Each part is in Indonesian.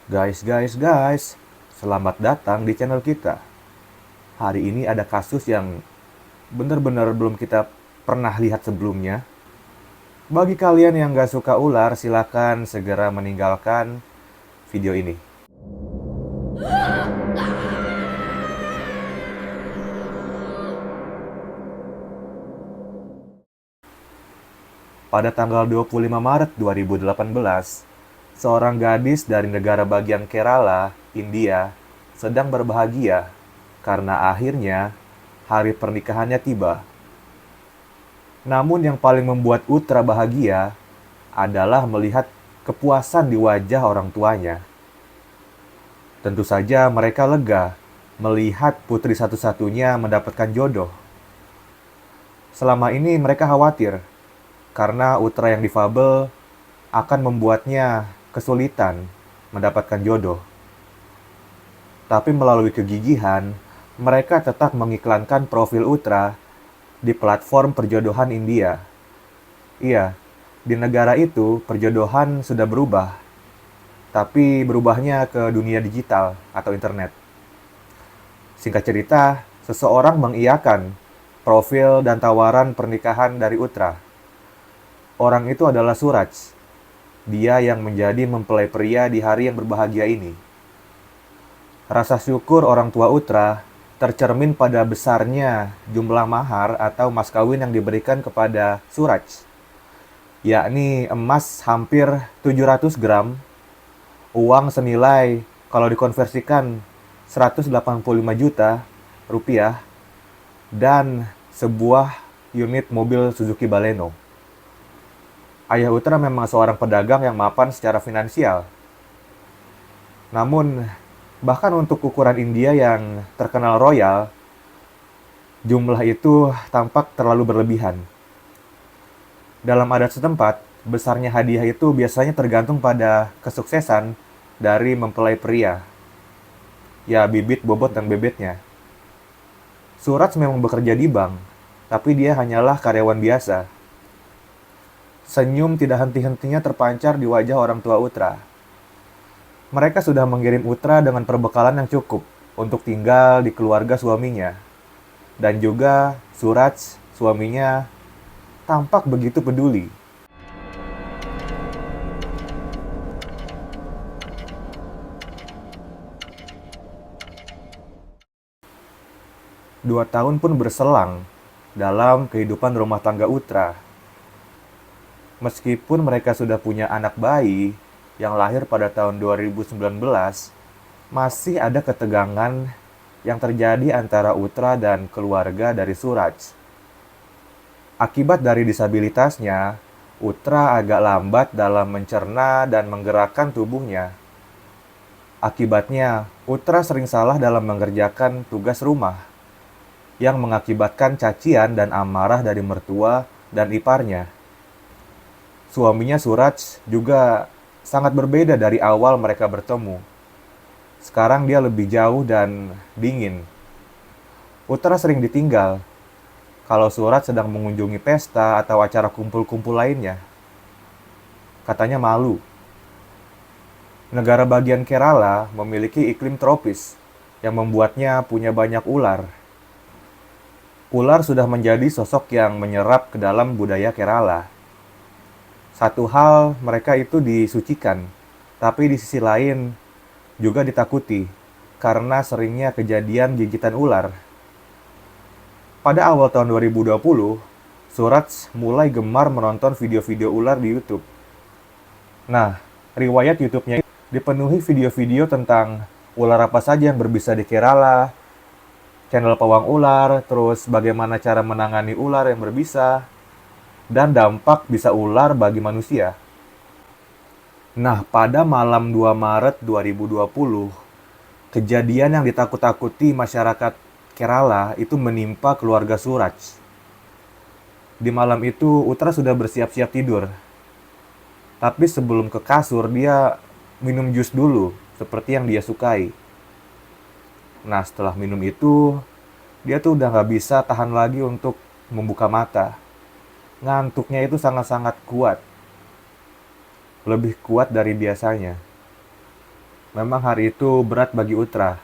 Guys, selamat datang di channel kita. Hari ini ada kasus yang benar-benar belum kita pernah lihat sebelumnya. Bagi kalian yang gak suka ular, silakan segera meninggalkan video ini. Pada tanggal 25 Maret 2018, seorang gadis dari negara bagian Kerala, India, sedang berbahagia karena akhirnya hari pernikahannya tiba. Namun yang paling membuat Utra bahagia adalah melihat kepuasan di wajah orang tuanya. Tentu saja mereka lega melihat putri satu-satunya mendapatkan jodoh. Selama ini mereka khawatir karena Utra yang difabel akan membuatnya kesulitan mendapatkan jodoh. Tapi melalui kegigihan, mereka tetap mengiklankan profil Utra di platform perjodohan India. Iya, di negara itu perjodohan sudah berubah, tapi berubahnya ke dunia digital atau internet. Singkat cerita, seseorang mengiyakan profil dan tawaran pernikahan dari Utra. Orang itu adalah Suraj. Dia yang menjadi mempelai pria di hari yang berbahagia ini. Rasa syukur orang tua Utra tercermin pada besarnya jumlah mahar atau mas kawin yang diberikan kepada Suraj, yakni emas hampir 700 gram, uang senilai kalau dikonversikan 185 juta rupiah, dan sebuah unit mobil Suzuki Baleno. Ayah Utra memang seorang pedagang yang mapan secara finansial. Namun, bahkan untuk ukuran India yang terkenal royal, jumlah itu tampak terlalu berlebihan. Dalam adat setempat, besarnya hadiah itu biasanya tergantung pada kesuksesan dari mempelai pria. Ya, bibit, bobot, dan bebetnya. Suraj memang bekerja di bank, tapi dia hanyalah karyawan biasa. Senyum tidak henti-hentinya terpancar di wajah orang tua Utra. Mereka sudah mengirim Utra dengan perbekalan yang cukup untuk tinggal di keluarga suaminya. Dan juga Suraj, suaminya, tampak begitu peduli. Dua tahun pun berselang dalam kehidupan rumah tangga Utra. Meskipun mereka sudah punya anak bayi yang lahir pada tahun 2019, masih ada ketegangan yang terjadi antara Utra dan keluarga dari Suraj. Akibat dari disabilitasnya, Utra agak lambat dalam mencerna dan menggerakkan tubuhnya. Akibatnya, Utra sering salah dalam mengerjakan tugas rumah, yang mengakibatkan cacian dan amarah dari mertua dan iparnya. Suaminya Suraj juga sangat berbeda dari awal mereka bertemu. Sekarang dia lebih jauh dan dingin. Utra sering ditinggal kalau Suraj sedang mengunjungi pesta atau acara kumpul-kumpul lainnya. Katanya malu. Negara bagian Kerala memiliki iklim tropis yang membuatnya punya banyak ular. Ular sudah menjadi sosok yang menyerap ke dalam budaya Kerala. Satu hal, mereka itu disucikan, tapi di sisi lain juga ditakuti karena seringnya kejadian gigitan ular. Pada awal tahun 2020, Suraj mulai gemar menonton video-video ular di YouTube. Nah, riwayat YouTube-nya dipenuhi video-video tentang ular apa saja yang berbisa di Kerala, channel pawang ular, terus bagaimana cara menangani ular yang berbisa, dan dampak bisa ular bagi manusia. Nah, pada malam 2 Maret 2020, kejadian yang ditakut-takuti masyarakat Kerala itu menimpa keluarga Suraj. Di malam itu, Utra sudah bersiap-siap tidur. Tapi sebelum ke kasur, dia minum jus dulu, seperti yang dia sukai. Nah, setelah minum itu, dia tuh udah gak bisa tahan lagi untuk membuka mata. Ngantuknya itu sangat-sangat kuat. Lebih kuat dari biasanya. Memang hari itu berat bagi Utra.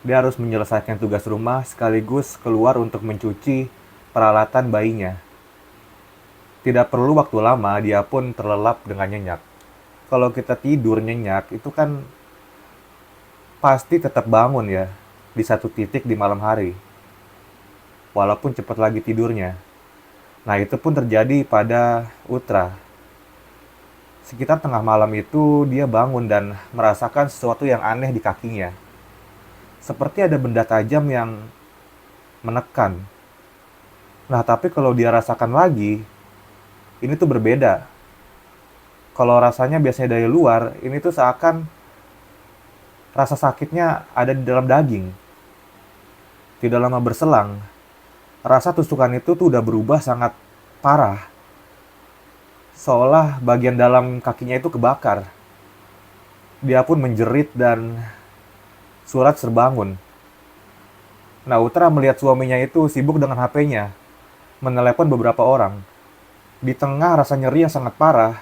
Dia harus menyelesaikan tugas rumah sekaligus keluar untuk mencuci peralatan bayinya. Tidak perlu waktu lama, dia pun terlelap dengan nyenyak. Kalau kita tidur nyenyak, itu kan pasti tetap bangun ya, di satu titik di malam hari. Walaupun cepat lagi tidurnya. Nah, itu pun terjadi pada Utra. Sekitar tengah malam itu, dia bangun dan merasakan sesuatu yang aneh di kakinya. Seperti ada benda tajam yang menekan. Nah, tapi kalau dia rasakan lagi, ini tuh berbeda. Kalau rasanya biasanya dari luar, ini tuh seakan rasa sakitnya ada di dalam daging. Tidak lama berselang, rasa tusukan itu tuh udah berubah sangat parah. Seolah bagian dalam kakinya itu kebakar. Dia pun menjerit dan Surat terbangun. Nah, Utra melihat suaminya itu sibuk dengan HP-nya, menelepon beberapa orang. Di tengah rasa nyeri yang sangat parah,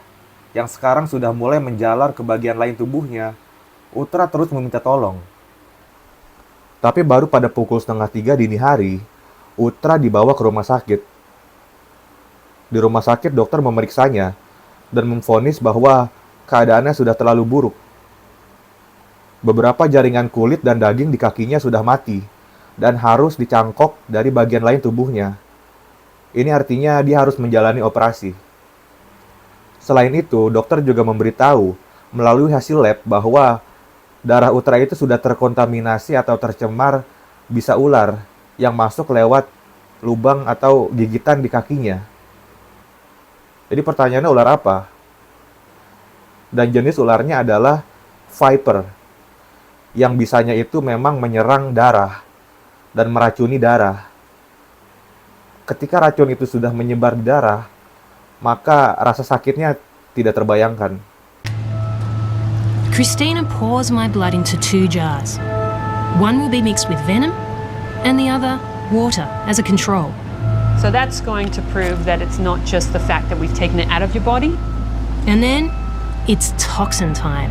yang sekarang sudah mulai menjalar ke bagian lain tubuhnya, Utra terus meminta tolong. Tapi baru pada pukul 2:30 dini hari, Utra dibawa ke rumah sakit. Di rumah sakit, dokter memeriksanya dan memvonis bahwa keadaannya sudah terlalu buruk. Beberapa jaringan kulit dan daging di kakinya sudah mati dan harus dicangkok dari bagian lain tubuhnya. Ini artinya dia harus menjalani operasi. Selain itu, dokter juga memberitahu melalui hasil lab bahwa darah Utra itu sudah terkontaminasi atau tercemar bisa ular yang masuk lewat lubang atau gigitan di kakinya. Jadi pertanyaannya ular apa? Dan jenis ularnya adalah viper, yang bisanya itu memang menyerang darah dan meracuni darah. Ketika racun itu sudah menyebar di darah, maka rasa sakitnya tidak terbayangkan. Christina pours my blood into 2 jars. One will be mixed with venom and the other water as a control. So that's going to prove that it's not just the fact that we've taken it out of your body. And then it's toxin time.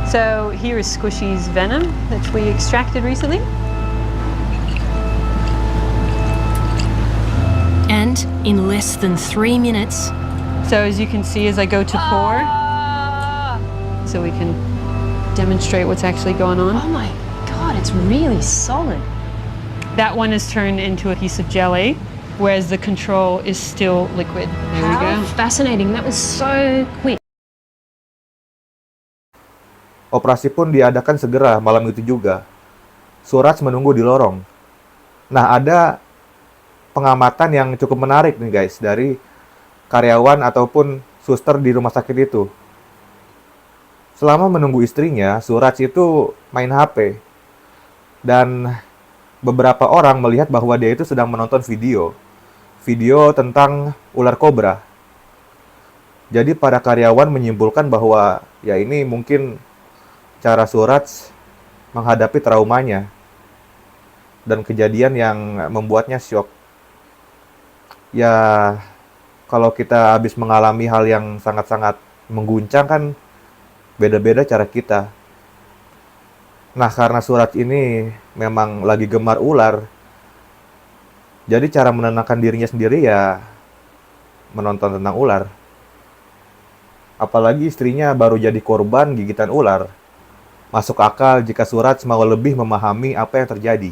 So here is Squishy's venom that we extracted recently. And in less than 3 minutes... So as you can see, as I go to pour, so we can demonstrate what's actually going on. Oh my God, it's really solid. That one is turned into a piece of jelly, whereas the control is still liquid. There we go. Fascinating. That was so quick. Operasi pun diadakan segera malam itu juga. Suraj menunggu di lorong. Nah, ada pengamatan yang cukup menarik nih guys, dari karyawan ataupun suster di rumah sakit itu. Selama menunggu istrinya, Suraj itu main HP. Dan beberapa orang melihat bahwa dia itu sedang menonton video tentang ular kobra. Jadi para karyawan menyimpulkan bahwa ya ini mungkin cara Suraj menghadapi traumanya dan kejadian yang membuatnya syok. Ya, kalau kita habis mengalami hal yang sangat-sangat mengguncang kan beda-beda cara kita. Nah, karena Suraj ini memang lagi gemar ular, jadi cara menenangkan dirinya sendiri ya menonton tentang ular. Apalagi istrinya baru jadi korban gigitan ular. Masuk akal jika Suraj mau lebih memahami apa yang terjadi.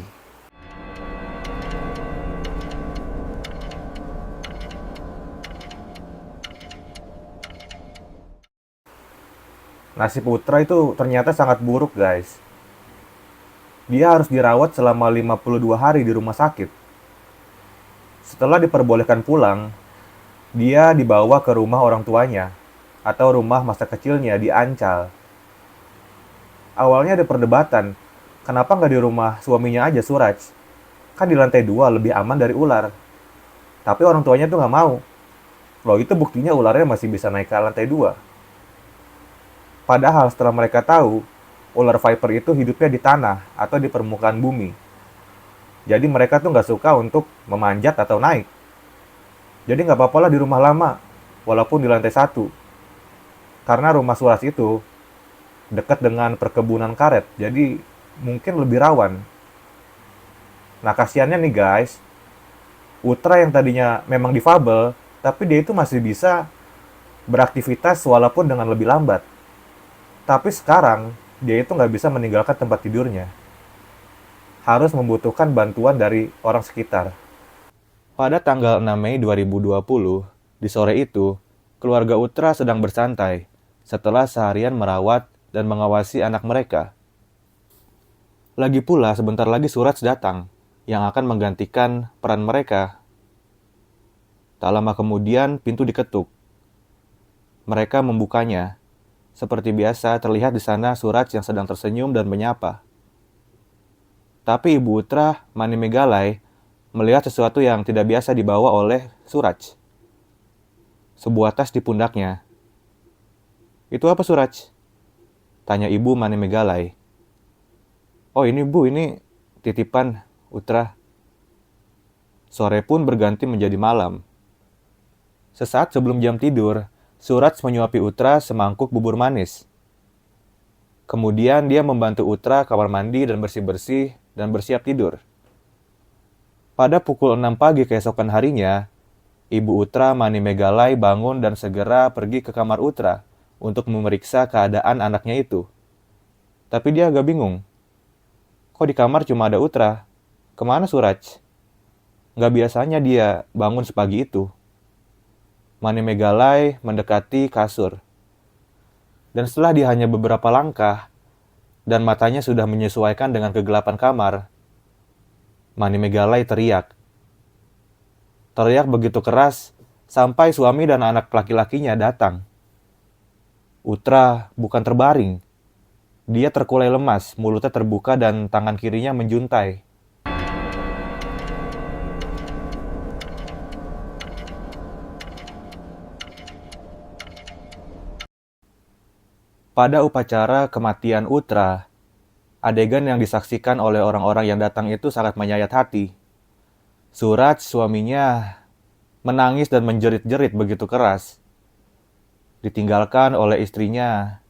Nasib Utra itu ternyata sangat buruk, guys. Dia harus dirawat selama 52 hari di rumah sakit. Setelah diperbolehkan pulang, dia dibawa ke rumah orang tuanya atau rumah masa kecilnya di Ancal. Awalnya ada perdebatan, kenapa nggak di rumah suaminya aja Suraj? Kan di lantai 2 lebih aman dari ular. Tapi orang tuanya tuh nggak mau. Loh, itu buktinya ularnya masih bisa naik ke lantai 2. Padahal setelah mereka tahu, ular viper itu hidupnya di tanah atau di permukaan bumi. Jadi mereka tuh nggak suka untuk memanjat atau naik. Jadi nggak apa-apa lah di rumah lama, walaupun di lantai 1. Karena rumah Suraj itu dekat dengan perkebunan karet, jadi mungkin lebih rawan. Nah, kasihannya nih guys, Utra yang tadinya memang difabel, tapi dia itu masih bisa beraktivitas walaupun dengan lebih lambat. Tapi sekarang, dia itu nggak bisa meninggalkan tempat tidurnya. Harus membutuhkan bantuan dari orang sekitar. Pada tanggal 6 Mei 2020, di sore itu, keluarga Utra sedang bersantai setelah seharian merawat dan mengawasi anak mereka. Lagi pula, sebentar lagi Suraj datang yang akan menggantikan peran mereka. Tak lama kemudian, pintu diketuk. Mereka membukanya. Seperti biasa, terlihat di sana Suraj yang sedang tersenyum dan menyapa. Tapi Ibu Utra, Mani Megalai, melihat sesuatu yang tidak biasa dibawa oleh Suraj. Sebuah tas di pundaknya. "Itu apa, Suraj?" tanya Ibu Mani Megalai. "Oh ini Bu, ini titipan Utra." Sore pun berganti menjadi malam. Sesaat sebelum jam tidur, Suraj menyuapi Utra semangkuk bubur manis. Kemudian dia membantu Utra kamar mandi dan bersih-bersih dan bersiap tidur. Pada pukul 6 pagi keesokan harinya, Ibu Utra Mani Megalai bangun dan segera pergi ke kamar Utra untuk memeriksa keadaan anaknya itu. Tapi dia agak bingung. Kok di kamar cuma ada Utra? Kemana Suraj? Nggak biasanya dia bangun sepagi itu. Mani Megalai mendekati kasur. Dan setelah dia hanya beberapa langkah, dan matanya sudah menyesuaikan dengan kegelapan kamar, Mani Megalai teriak. Teriak begitu keras, sampai suami dan anak laki-lakinya datang. Utra bukan terbaring. Dia terkulai lemas, mulutnya terbuka dan tangan kirinya menjuntai. Pada upacara kematian Utra, adegan yang disaksikan oleh orang-orang yang datang itu sangat menyayat hati. Suraj, suaminya, menangis dan menjerit-jerit begitu keras. Ditinggalkan oleh istrinya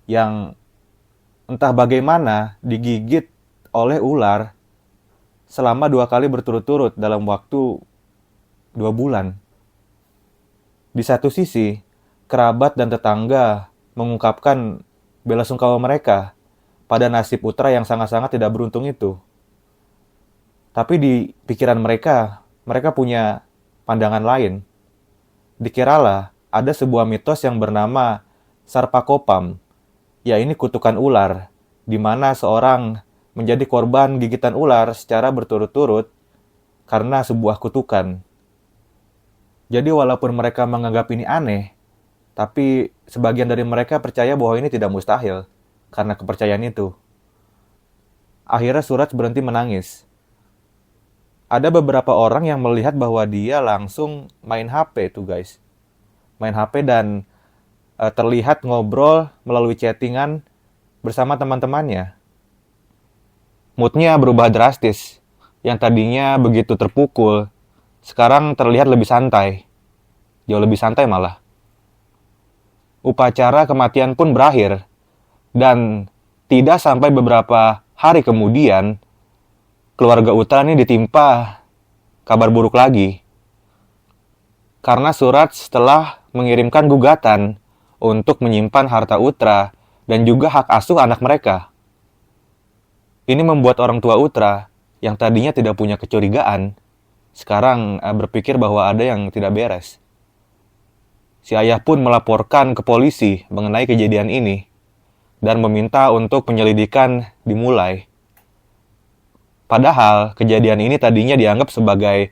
yang entah bagaimana digigit oleh ular selama 2 kali berturut-turut dalam waktu 2 bulan. Di satu sisi, kerabat dan tetangga mengungkapkan belasungkawa mereka pada nasib Utra yang sangat-sangat tidak beruntung itu. Tapi di pikiran mereka punya pandangan lain. Di Kerala, ada sebuah mitos yang bernama Sarpakopam, yaitu kutukan ular, di mana seorang menjadi korban gigitan ular secara berturut-turut karena sebuah kutukan. Jadi walaupun mereka menganggap ini aneh, tapi sebagian dari mereka percaya bahwa ini tidak mustahil karena kepercayaan itu. Akhirnya Suraj berhenti menangis. Ada beberapa orang yang melihat bahwa dia langsung main HP tuh guys. Main HP dan terlihat ngobrol melalui chattingan bersama teman-temannya. Moodnya berubah drastis. Yang tadinya begitu terpukul, sekarang terlihat lebih santai. Jauh lebih santai malah. Upacara kematian pun berakhir. Dan tidak sampai beberapa hari kemudian, keluarga Utra ini ditimpa kabar buruk lagi. Karena Suraj telah mengirimkan gugatan untuk menyimpan harta Utra dan juga hak asuh anak mereka. Ini membuat orang tua Utra yang tadinya tidak punya kecurigaan, sekarang berpikir bahwa ada yang tidak beres. Si ayah pun melaporkan ke polisi mengenai kejadian ini dan meminta untuk penyelidikan dimulai. Padahal kejadian ini tadinya dianggap sebagai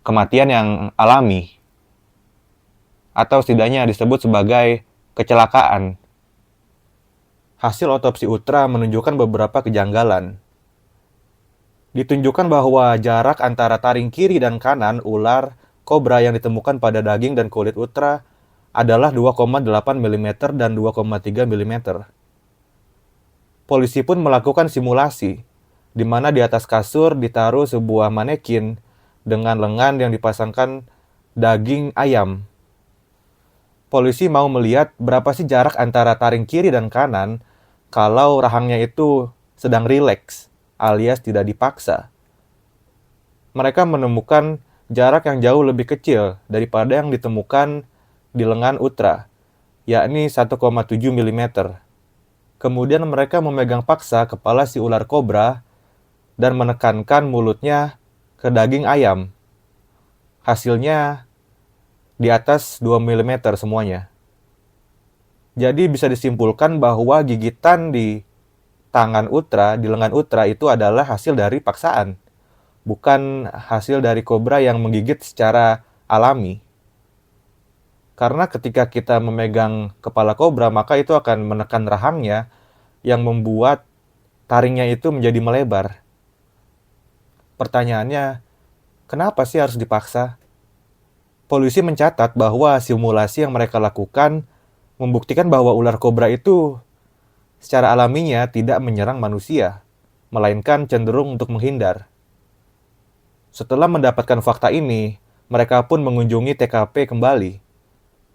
kematian yang alami atau setidaknya disebut sebagai kecelakaan. Hasil otopsi Utra menunjukkan beberapa kejanggalan. Ditunjukkan bahwa jarak antara taring kiri dan kanan ular kobra yang ditemukan pada daging dan kulit Utra adalah 2,8 mm dan 2,3 mm. Polisi pun melakukan simulasi, di mana di atas kasur ditaruh sebuah manekin dengan lengan yang dipasangkan daging ayam. Polisi mau melihat berapa sih jarak antara taring kiri dan kanan kalau rahangnya itu sedang rileks alias tidak dipaksa. Mereka menemukan jarak yang jauh lebih kecil daripada yang ditemukan di lengan Utra, yakni 1,7 mm. Kemudian mereka memegang paksa kepala si ular kobra dan menekankan mulutnya ke daging ayam. Hasilnya di atas 2 mm semuanya. Jadi bisa disimpulkan bahwa gigitan di tangan Utra, di lengan Utra itu adalah hasil dari paksaan, bukan hasil dari kobra yang menggigit secara alami. Karena ketika kita memegang kepala kobra, maka itu akan menekan rahangnya yang membuat taringnya itu menjadi melebar. Pertanyaannya, kenapa sih harus dipaksa? Polisi mencatat bahwa simulasi yang mereka lakukan membuktikan bahwa ular kobra itu secara alaminya tidak menyerang manusia, melainkan cenderung untuk menghindar. Setelah mendapatkan fakta ini, mereka pun mengunjungi TKP kembali.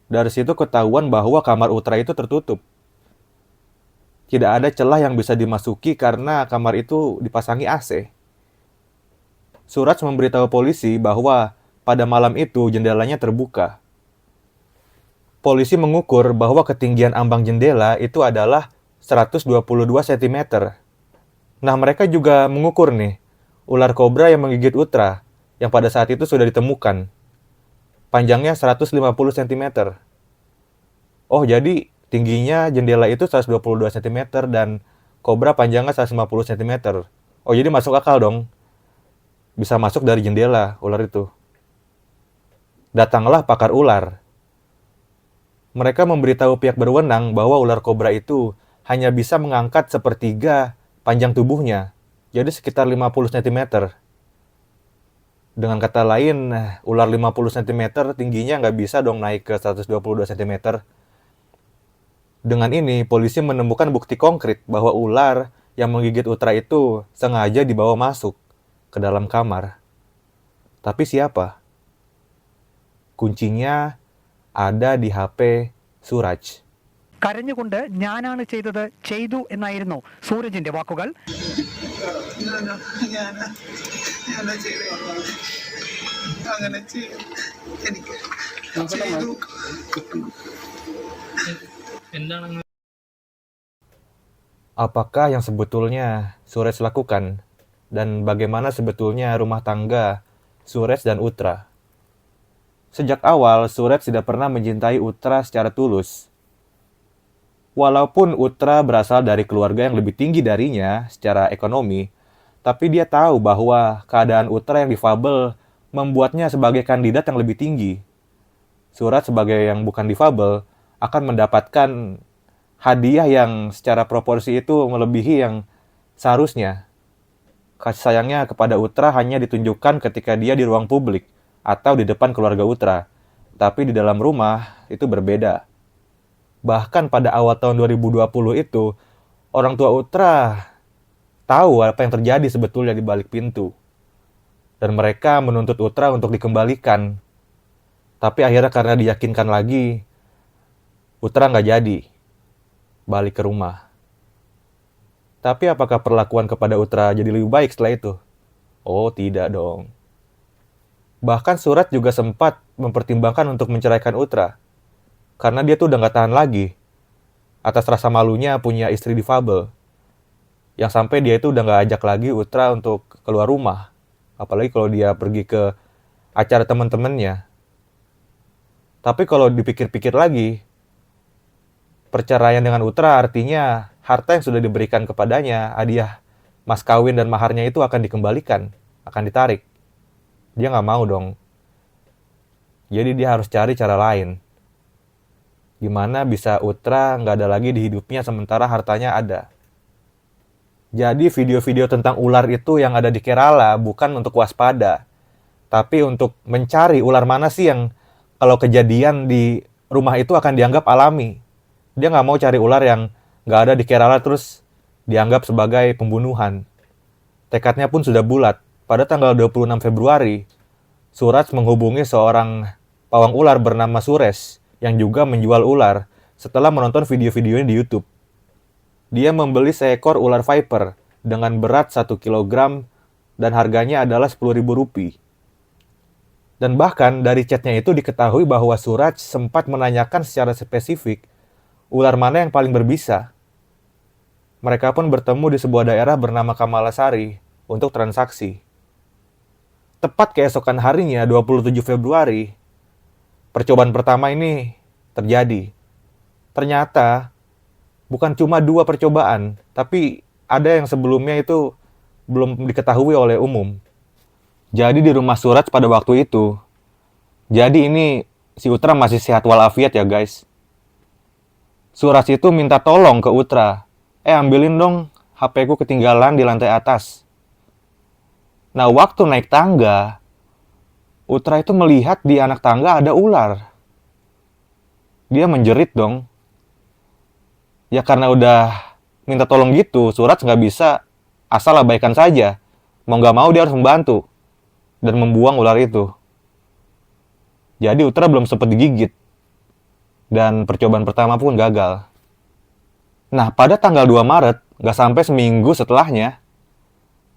Dari situ ketahuan bahwa kamar Utra itu tertutup. Tidak ada celah yang bisa dimasuki karena kamar itu dipasangi AC. Suraj memberitahu polisi bahwa pada malam itu jendelanya terbuka. Polisi mengukur bahwa ketinggian ambang jendela itu adalah 122 cm. Nah, mereka juga mengukur nih, ular kobra yang menggigit Utra, yang pada saat itu sudah ditemukan. Panjangnya 150 cm. Oh, jadi tingginya jendela itu 122 cm dan kobra panjangnya 150 cm. Oh, jadi masuk akal dong. Bisa masuk dari jendela ular itu. Datanglah pakar ular. Mereka memberitahu pihak berwenang bahwa ular kobra itu hanya bisa mengangkat sepertiga panjang tubuhnya, jadi sekitar 50 cm. Dengan kata lain, ular 50 cm tingginya nggak bisa dong naik ke 122 cm. Dengan ini, polisi menemukan bukti konkret bahwa ular yang menggigit Utra itu sengaja dibawa masuk ke dalam kamar. Tapi siapa? Kuncinya ada di HP Suraj. കരഞ്ഞുകൊണ്ട് ഞാനാണ് ചെയ്തത് ചെയ്തു എന്നായിരുന്നു സൂരജിന്റെ വാക്കുകൾ. Apakah yang sebetulnya Suraj lakukan? Dan bagaimana sebetulnya rumah tangga Suraj dan Utra? Sejak awal, Suraj tidak pernah mencintai Utra secara tulus. Walaupun Utra berasal dari keluarga yang lebih tinggi darinya secara ekonomi, tapi dia tahu bahwa keadaan Utra yang difabel membuatnya sebagai kandidat yang lebih tinggi. Suraj sebagai yang bukan difabel akan mendapatkan hadiah yang secara proporsi itu melebihi yang seharusnya. Kasih sayangnya kepada Utra hanya ditunjukkan ketika dia di ruang publik atau di depan keluarga Utra. Tapi di dalam rumah itu berbeda. Bahkan pada awal tahun 2020 itu, orang tua Utra tahu apa yang terjadi sebetulnya di balik pintu. Dan mereka menuntut Utra untuk dikembalikan. Tapi akhirnya karena diyakinkan lagi, Utra nggak jadi balik ke rumah. Tapi apakah perlakuan kepada Utra jadi lebih baik setelah itu? Oh, tidak dong. Bahkan Suraj juga sempat mempertimbangkan untuk menceraikan Utra. Karena dia tuh udah nggak tahan lagi atas rasa malunya punya istri difabel. Yang sampai dia itu udah nggak ajak lagi Utra untuk keluar rumah. Apalagi kalau dia pergi ke acara teman-temannya. Tapi kalau dipikir-pikir lagi, perceraian dengan Utra artinya harta yang sudah diberikan kepadanya, hadiah mas kawin dan maharnya itu akan dikembalikan, akan ditarik. Dia nggak mau dong. Jadi dia harus cari cara lain. Gimana bisa Utra nggak ada lagi di hidupnya sementara hartanya ada. Jadi video-video tentang ular itu yang ada di Kerala bukan untuk waspada, tapi untuk mencari ular mana sih yang kalau kejadian di rumah itu akan dianggap alami. Dia nggak mau cari ular yang nggak ada di Kerala terus dianggap sebagai pembunuhan. Tekadnya pun sudah bulat. Pada tanggal 26 Februari, Suraj menghubungi seorang pawang ular bernama Suresh yang juga menjual ular setelah menonton video-videonya di YouTube. Dia membeli seekor ular viper dengan berat 1 kilogram dan harganya adalah Rp10.000. Dan bahkan dari chatnya itu diketahui bahwa Suraj sempat menanyakan secara spesifik ular mana yang paling berbisa. Mereka pun bertemu di sebuah daerah bernama Kamalasari untuk transaksi. Tepat keesokan harinya, 27 Februari, percobaan pertama ini terjadi. Ternyata bukan cuma 2 percobaan, tapi ada yang sebelumnya itu belum diketahui oleh umum. Jadi di rumah Suraj pada waktu itu, jadi ini si Utra masih sehat walafiat ya guys. Suraj itu minta tolong ke Utra, ambilin dong HP ku ketinggalan di lantai atas. Nah waktu naik tangga, Utra itu melihat di anak tangga ada ular. Dia menjerit dong. Ya karena udah minta tolong gitu, Suraj nggak bisa asal abaikan saja. Mau nggak mau dia harus membantu dan membuang ular itu. Jadi Utra belum sempat digigit. Dan percobaan pertama pun gagal. Nah pada tanggal 2 Maret, nggak sampai seminggu setelahnya,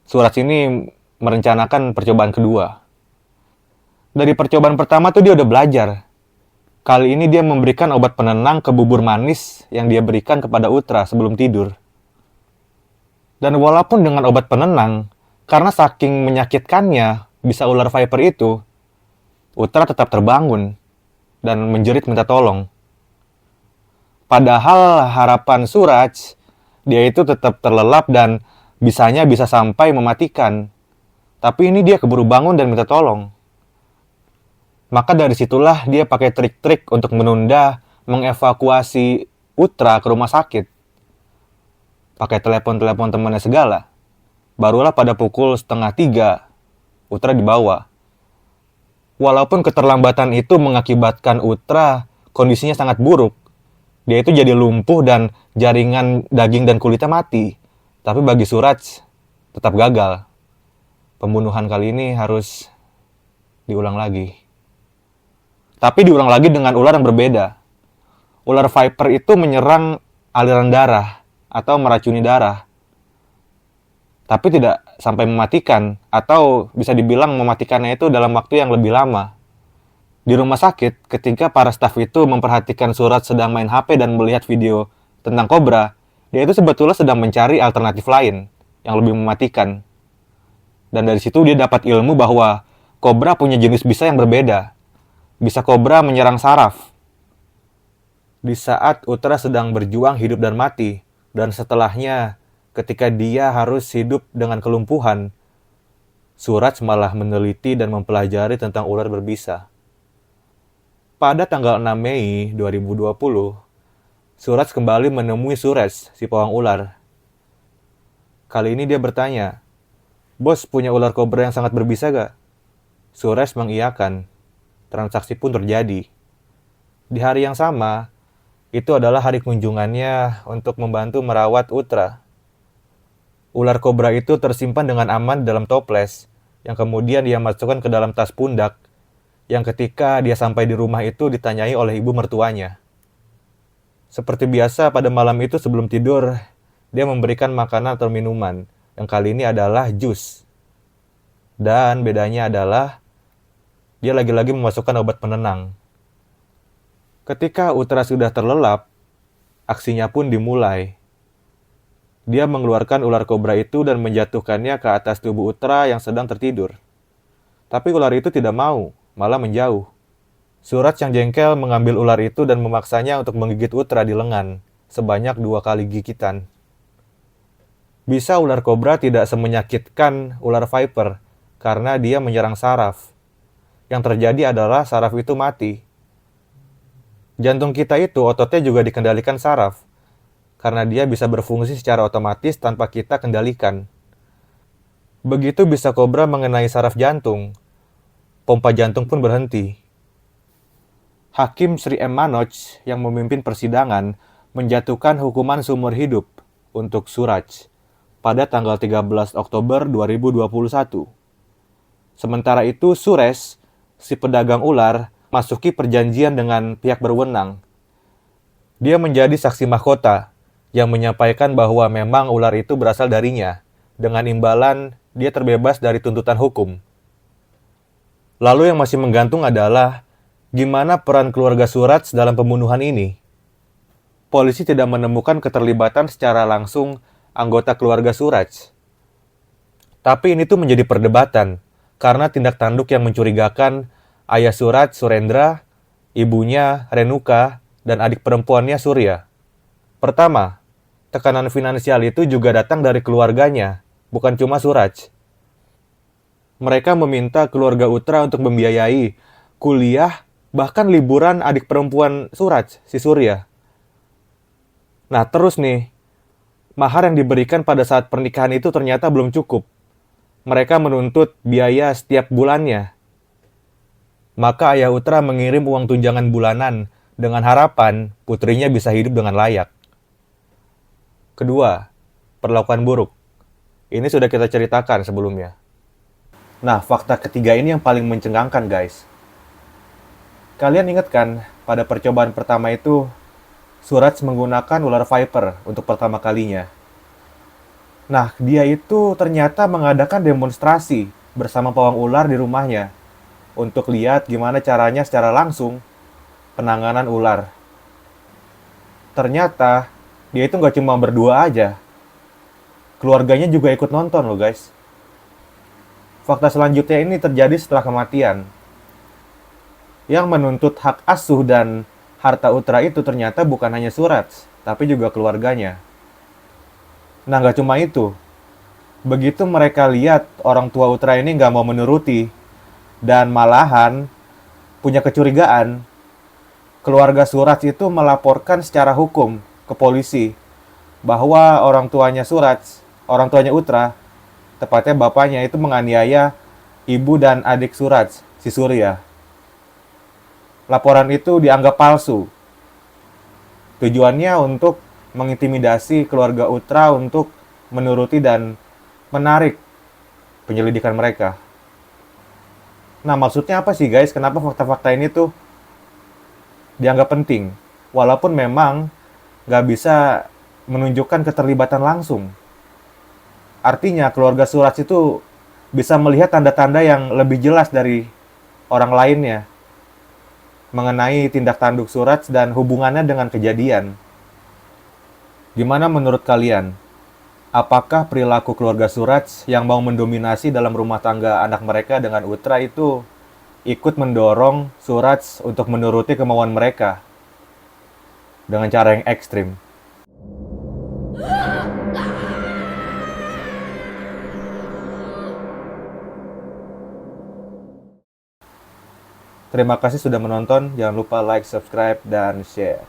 Suraj ini merencanakan percobaan kedua. Dari percobaan pertama tuh dia udah belajar. Kali ini dia memberikan obat penenang ke bubur manis yang dia berikan kepada Utra sebelum tidur. Dan walaupun dengan obat penenang, karena saking menyakitkannya bisa ular viper itu, Utra tetap terbangun dan menjerit minta tolong. Padahal harapan Suraj, dia itu tetap terlelap dan bisanya bisa sampai mematikan. Tapi ini dia keburu bangun dan minta tolong. Maka dari situlah dia pakai trik-trik untuk menunda mengevakuasi Utra ke rumah sakit. Pakai telepon-telepon temannya segala. Barulah pada pukul 2:30, Utra dibawa. Walaupun keterlambatan itu mengakibatkan Utra kondisinya sangat buruk. Dia itu jadi lumpuh dan jaringan daging dan kulitnya mati. Tapi bagi Suraj, tetap gagal. Pembunuhan kali ini harus diulang lagi. Tapi diulang lagi dengan ular yang berbeda. Ular viper itu menyerang aliran darah atau meracuni darah. Tapi tidak sampai mematikan, atau bisa dibilang mematikannya itu dalam waktu yang lebih lama. Di rumah sakit, ketika para staf itu memperhatikan Suraj sedang main HP dan melihat video tentang kobra, dia itu sebetulnya sedang mencari alternatif lain yang lebih mematikan. Dan dari situ dia dapat ilmu bahwa kobra punya jenis bisa yang berbeda. Bisa kobra menyerang saraf. Di saat Utra sedang berjuang hidup dan mati, dan setelahnya ketika dia harus hidup dengan kelumpuhan, Suraj malah meneliti dan mempelajari tentang ular berbisa. Pada tanggal 6 Mei 2020, Suraj kembali menemui Suresh, si pawang ular. Kali ini dia bertanya, "Bos punya ular kobra yang sangat berbisa gak?" Suresh mengiyakan. Transaksi pun terjadi. Di hari yang sama, itu adalah hari kunjungannya untuk membantu merawat Utra. Ular kobra itu tersimpan dengan aman dalam toples, yang kemudian dia masukkan ke dalam tas pundak, yang ketika dia sampai di rumah itu ditanyai oleh ibu mertuanya. Seperti biasa pada malam itu sebelum tidur, dia memberikan makanan atau minuman, yang kali ini adalah jus. Dan bedanya adalah, dia lagi-lagi memasukkan obat penenang. Ketika Utra sudah terlelap, aksinya pun dimulai. Dia mengeluarkan ular kobra itu dan menjatuhkannya ke atas tubuh Utra yang sedang tertidur. Tapi ular itu tidak mau, malah menjauh. Suraj yang jengkel mengambil ular itu dan memaksanya untuk menggigit Utra di lengan, sebanyak 2 kali gigitan. Bisa ular kobra tidak semenyakitkan ular viper, karena dia menyerang saraf. Yang terjadi adalah saraf itu mati. Jantung kita itu ototnya juga dikendalikan saraf, karena dia bisa berfungsi secara otomatis tanpa kita kendalikan. Begitu bisa kobra mengenai saraf jantung, pompa jantung pun berhenti. Hakim Sri M. Manoj yang memimpin persidangan menjatuhkan hukuman seumur hidup untuk Suraj pada tanggal 13 Oktober 2021. Sementara itu Suresh, si pedagang ular, masuki perjanjian dengan pihak berwenang. Dia menjadi saksi mahkota yang menyampaikan bahwa memang ular itu berasal darinya, dengan imbalan dia terbebas dari tuntutan hukum. Lalu yang masih menggantung adalah gimana peran keluarga Suraj dalam pembunuhan ini. Polisi tidak menemukan keterlibatan secara langsung anggota keluarga Suraj. Tapi ini tuh menjadi perdebatan, karena tindak tanduk yang mencurigakan ayah Suraj, Surendra, ibunya, Renuka, dan adik perempuannya, Surya. Pertama, tekanan finansial itu juga datang dari keluarganya, bukan cuma Suraj. Mereka meminta keluarga Utra untuk membiayai kuliah, bahkan liburan adik perempuan Suraj, si Surya. Nah, terus nih, mahar yang diberikan pada saat pernikahan itu ternyata belum cukup. Mereka menuntut biaya setiap bulannya. Maka ayah Utra mengirim uang tunjangan bulanan dengan harapan putrinya bisa hidup dengan layak. Kedua, perlakuan buruk. Ini sudah kita ceritakan sebelumnya. Nah, fakta ketiga ini yang paling mencengangkan, guys. Kalian ingat kan, pada percobaan pertama itu, Suraj menggunakan ular viper untuk pertama kalinya. Nah, dia itu ternyata mengadakan demonstrasi bersama pawang ular di rumahnya untuk lihat gimana caranya secara langsung penanganan ular. Ternyata dia itu nggak cuma berdua aja. Keluarganya juga ikut nonton loh, guys. Fakta selanjutnya ini terjadi setelah kematian. Yang menuntut hak asuh dan harta Utra itu ternyata bukan hanya Suraj, tapi juga keluarganya. Nah, nggak cuma itu. Begitu mereka lihat orang tua Utra ini nggak mau menuruti, dan malahan punya kecurigaan, keluarga Suraj itu melaporkan secara hukum ke polisi bahwa orang tuanya Utra, tepatnya bapaknya itu menganiaya ibu dan adik Suraj, si Surya. Laporan itu dianggap palsu. Tujuannya untuk mengintimidasi keluarga Utra untuk menuruti dan menarik penyelidikan mereka. Nah, maksudnya apa sih, guys? Kenapa fakta-fakta ini tuh dianggap penting? Walaupun memang nggak bisa menunjukkan keterlibatan langsung. Artinya, keluarga Suraj itu bisa melihat tanda-tanda yang lebih jelas dari orang lainnya mengenai tindak tanduk Suraj dan hubungannya dengan kejadian. Gimana menurut kalian? Apakah perilaku keluarga Suraj yang mau mendominasi dalam rumah tangga anak mereka dengan Utra itu ikut mendorong Suraj untuk menuruti kemauan mereka dengan cara yang ekstrim? Terima kasih sudah menonton. Jangan lupa like, subscribe, dan share.